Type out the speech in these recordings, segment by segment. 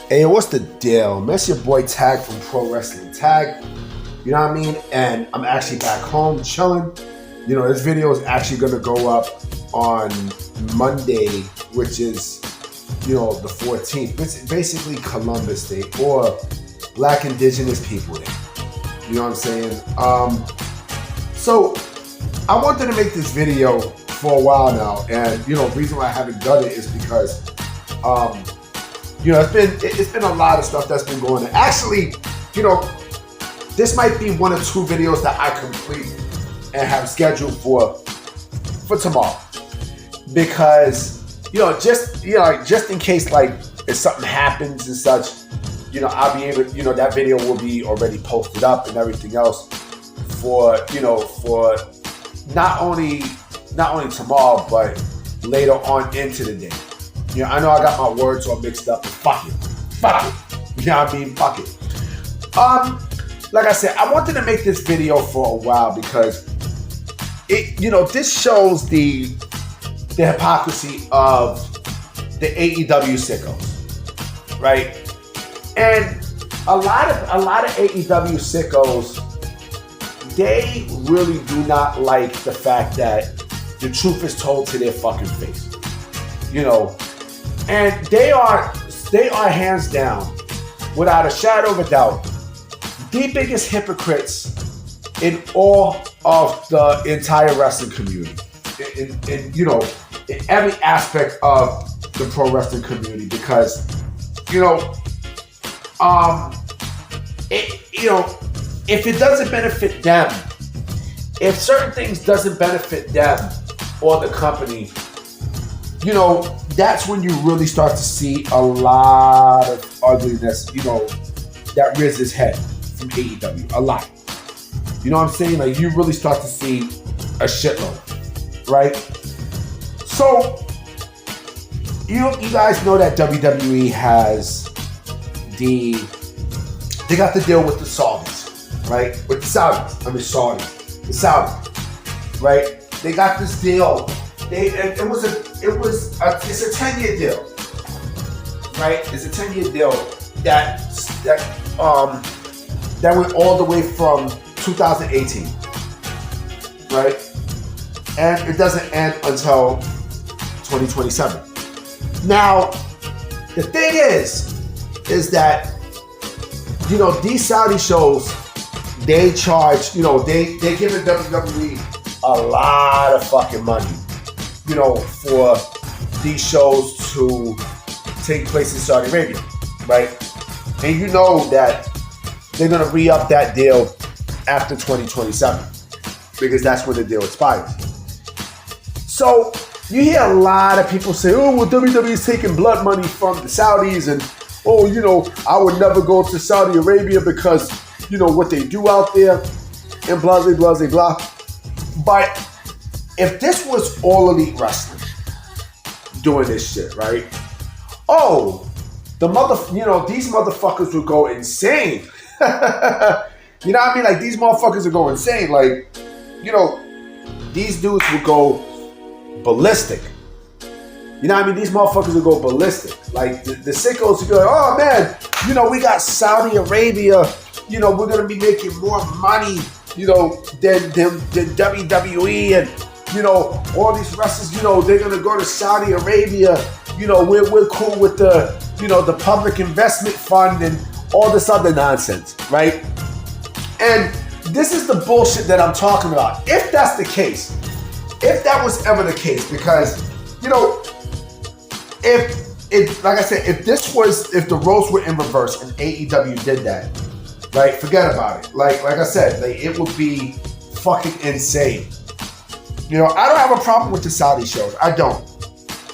Hey, what's the deal? Man, it's your boy Tag from Pro Wrestling Tag. You know what I mean? And I'm actually back home chilling. You know, this video is actually going to go up on Monday, which is, you know, the 14th. It's basically Columbus Day or Black Indigenous People Day. You know what I'm saying? So I wanted to make this video for a while now. And, you know, the reason why I haven't done it is because, you know, it's been a lot of stuff that's been going on. Actually, you know, this might be one or two videos that I complete and have scheduled for tomorrow, because just in case, like, if something happens and such, you know, I'll be able, you know, that video will be already posted up and everything else for not only tomorrow but later on into the day. You know, I know I got my words all mixed up, but fuck it. You know what I mean? Fuck it. Like I said, I wanted to make this video for a while because it, you know, this shows the hypocrisy of the AEW sickos, right? And a lot of AEW sickos, they really do not like the fact that the truth is told to their fucking face, you know. And they are hands down, without a shadow of a doubt, the biggest hypocrites in all of the entire wrestling community. In you know, in every aspect of the pro wrestling community, because, you know, if it doesn't benefit them, if certain things doesn't benefit them or the company, you know, that's when you really start to see a lot of ugliness, you know, that rears its head from AEW. A lot. You know what I'm saying? Like, you really start to see a shitload, right? So, you guys know that WWE has they got the deal with the Saudis, right? With the Saudis. The Saudis, right? They got this deal. It's a 10-year deal, right? It's a 10-year deal that went all the way from 2018, right? And it doesn't end until 2027. Now, the thing is that, you know, these Saudi shows, they charge, you know, they give the WWE a lot of fucking money, you know, for these shows to take place in Saudi Arabia, right? And you know that they're gonna re-up that deal after 2027, because that's when the deal expires. So you hear a lot of people say, oh, well, WWE is taking blood money from the Saudis, and, oh, you know, I would never go to Saudi Arabia because, you know, what they do out there, and blah, blah, blah, blah. But if this was All Elite Wrestling doing this shit, right? Oh, these motherfuckers would go insane. You know what I mean? Like, these motherfuckers would go insane. Like, you know, these dudes would go ballistic. You know what I mean? These motherfuckers would go ballistic. Like, the sickos would be like, oh man, you know, we got Saudi Arabia. You know, we're gonna be making more money, you know, than WWE, and, you know, all these wrestlers, you know, they're gonna go to Saudi Arabia. You know, we're cool with the, you know, the public investment fund and all this other nonsense, right? And this is the bullshit that I'm talking about. If that's the case, if that was ever the case, because, you know, if like I said, if the roles were in reverse and AEW did that, right, forget about it. Like I said, like, it would be fucking insane. You know, I don't have a problem with the Saudi shows. I don't.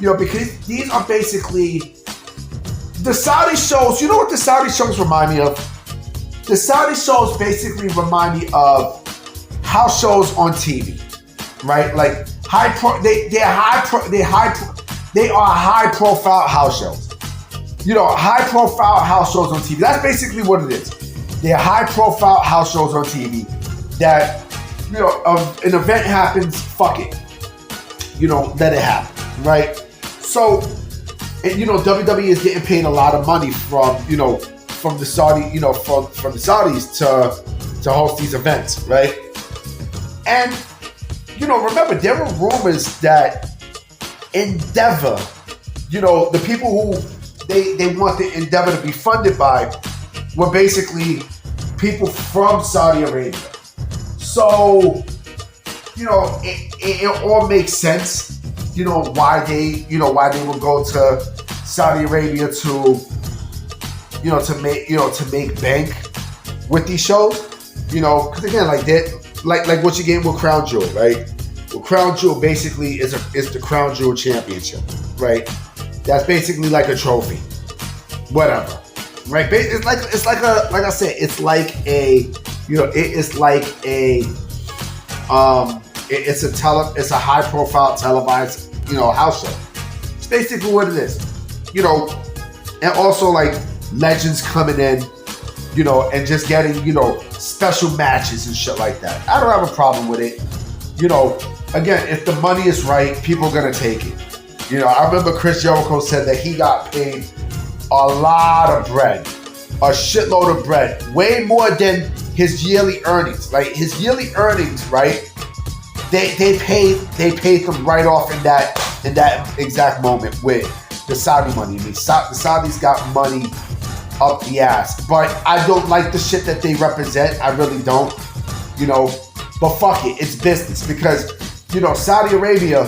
You know, because these are basically the Saudi shows. You know what the Saudi shows remind me of? The Saudi shows basically remind me of house shows on TV, right? Like they are high profile house shows. You know, high profile house shows on TV. That's basically what it is. They're high profile house shows on TV that, you know, an event happens, fuck it. You know, let it happen, right? So And WWE is getting paid a lot of money from the Saudi, from the Saudis to host these events, right? And remember, there were rumors that Endeavor, the people who they wanted Endeavor to be funded by were basically people from Saudi Arabia. So, it all makes sense, why they would go to Saudi Arabia to make bank with these shows, because again, like what you're getting with Crown Jewel, right? Well, Crown Jewel basically is the Crown Jewel Championship, right? That's basically like a trophy, whatever, right? It's like I said, it's like a it's a high profile televised house show. It's basically what it is, and also like legends coming in, and just getting special matches and shit like that. I don't have a problem with it. Again, if the money is right, people are gonna take it. I remember Chris Jericho said that he got paid a lot of bread, a shitload of bread, way more than his yearly earnings. Like his yearly earnings, right? They paid him right off in that exact moment with the Saudi money. I mean, the Saudis got money up the ass, but I don't like the shit that they represent. I really don't, But fuck it, it's business because Saudi Arabia,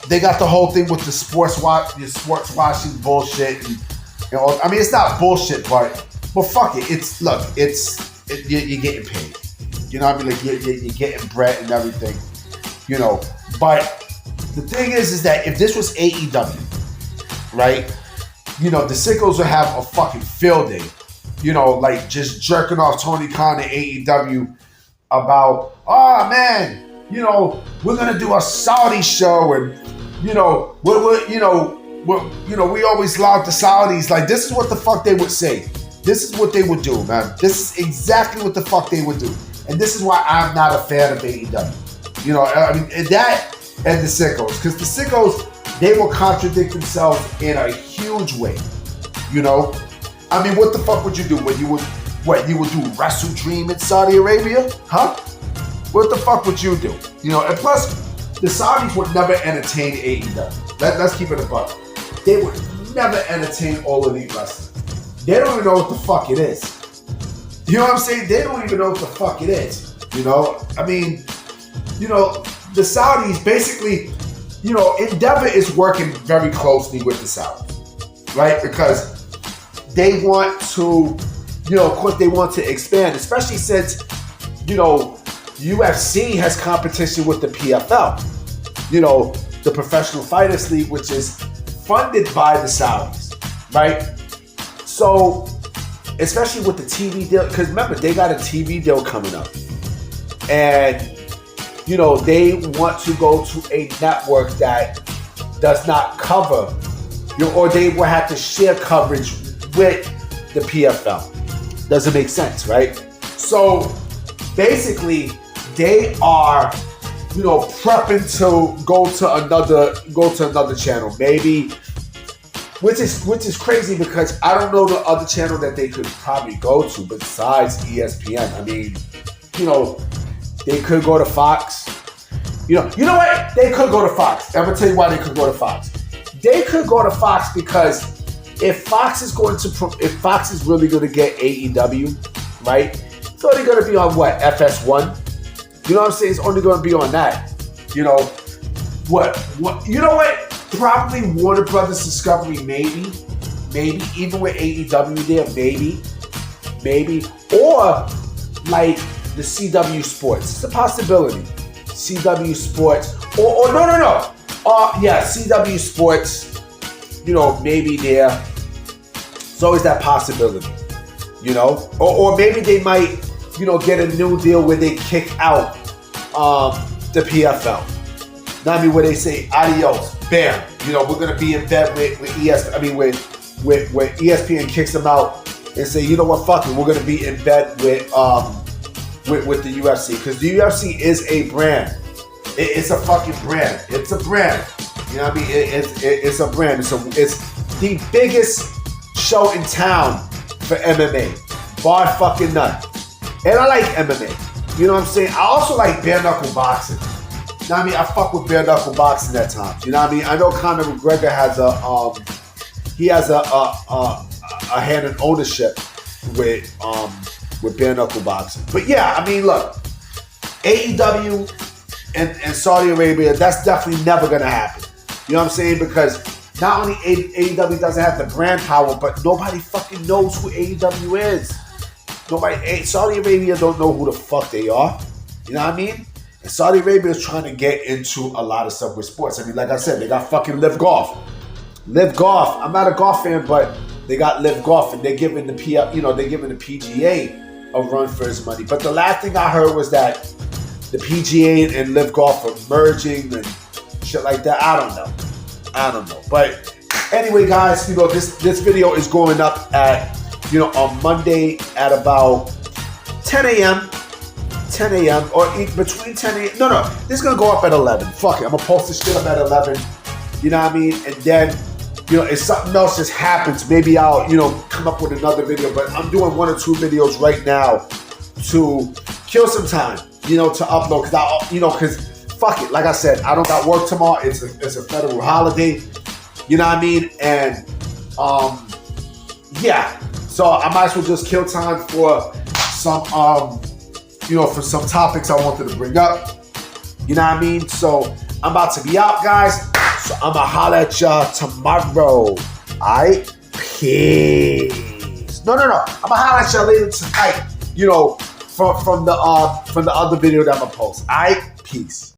they got the whole thing with the sports washing bullshit, and I mean it's not bullshit, but fuck it, you're getting paid. I mean, like you're getting bread and everything, But the thing is that if this was AEW, right? The Sickos would have a fucking field day, like just jerking off Tony Khan and AEW about, oh man, we're gonna do a Saudi show, and we always love the Saudis. Like this is what the fuck they would say. This is what they would do, man. This is exactly what the fuck they would do, and this is why I'm not a fan of AEW. I mean, and that and the Sickos, because the Sickos, they will contradict themselves in a huge way. I mean, what the fuck would you do? You would do Wrestle Dream in Saudi Arabia? Huh? What the fuck would you do? And plus, the Saudis would never entertain AEW. Let's keep it a buck. They would never entertain All Elite Wrestling. They don't even know what the fuck it is. You know what I'm saying? They don't even know what the fuck it is. I mean, the Saudis basically, Endeavor is working very closely with the Saudis, right? Because they want to, of course they want to expand, especially since, UFC has competition with the PFL, the Professional Fighters League, which is funded by the Saudis, right? So, especially with the TV deal, because remember, they got a TV deal coming up. And, they want to go to a network that does not cover, or they will have to share coverage with the PFL. Doesn't make sense, right? So, basically, they are, prepping to go to another channel, maybe, which is crazy because I don't know the other channel that they could probably go to besides ESPN. I mean, they could go to Fox. You know what? They could go to Fox. I'm gonna tell you why they could go to Fox. They could go to Fox because if Fox is really going to get AEW, right? It's only going to be on what, FS1? You know what I'm saying? It's only going to be on that. What? You know what? Probably Warner Brothers Discovery, maybe, even with AEW there, maybe, or like the CW Sports. It's a possibility. CW Sports, or no. CW Sports. Maybe there. It's always that possibility, or maybe they might, get a new deal where they kick out the PFL. Now, I mean, where they say adios, bam, we're gonna be in bed with ESPN. I mean, where ESPN kicks them out and say, you know what, fuck it, we're gonna be in bed with the UFC, because the UFC is a brand. It's a fucking brand. It's a brand. You know what I mean? It's a brand. It's the biggest show in town for MMA. Bar fucking none. And I like MMA. You know what I'm saying? I also like bare knuckle boxing. You know what I mean? I fuck with bare knuckle boxing at times. You know what I mean? I know Conor McGregor has a hand in ownership with bare knuckle boxing. But yeah, I mean, look, AEW and Saudi Arabia, that's definitely never gonna happen. You know what I'm saying? Because not only AEW doesn't have the brand power, but nobody fucking knows who AEW is. Saudi Arabia don't know who the fuck they are. You know what I mean? And Saudi Arabia is trying to get into a lot of stuff with sports. I mean, like I said, they got fucking Live Golf. Live Golf. I'm not a golf fan, but they got Live Golf, and they're giving the PGA a run for its money. But the last thing I heard was that the PGA and Live Golf are merging and shit like that. I don't know. But anyway, guys, this video is going up at on Monday at about 10 a.m. 10 a.m. or between 10 a.m. No, this is gonna go up at 11. Fuck it, I'm gonna post this shit up at 11. You know what I mean? And then if something else just happens, maybe I'll come up with another video. But I'm doing 1 or 2 videos right now to kill some time. To upload because fuck it. Like I said, I don't got work tomorrow. It's a federal holiday. You know what I mean? And yeah. So I might as well just kill time for some for some topics I wanted to bring up. You know what I mean? So I'm about to be out, guys. So I'm gonna holler at y'all tomorrow. Alright? Peace. No. I'm gonna holler at y'all later tonight. From the other video that I'm gonna post. Alright? Peace.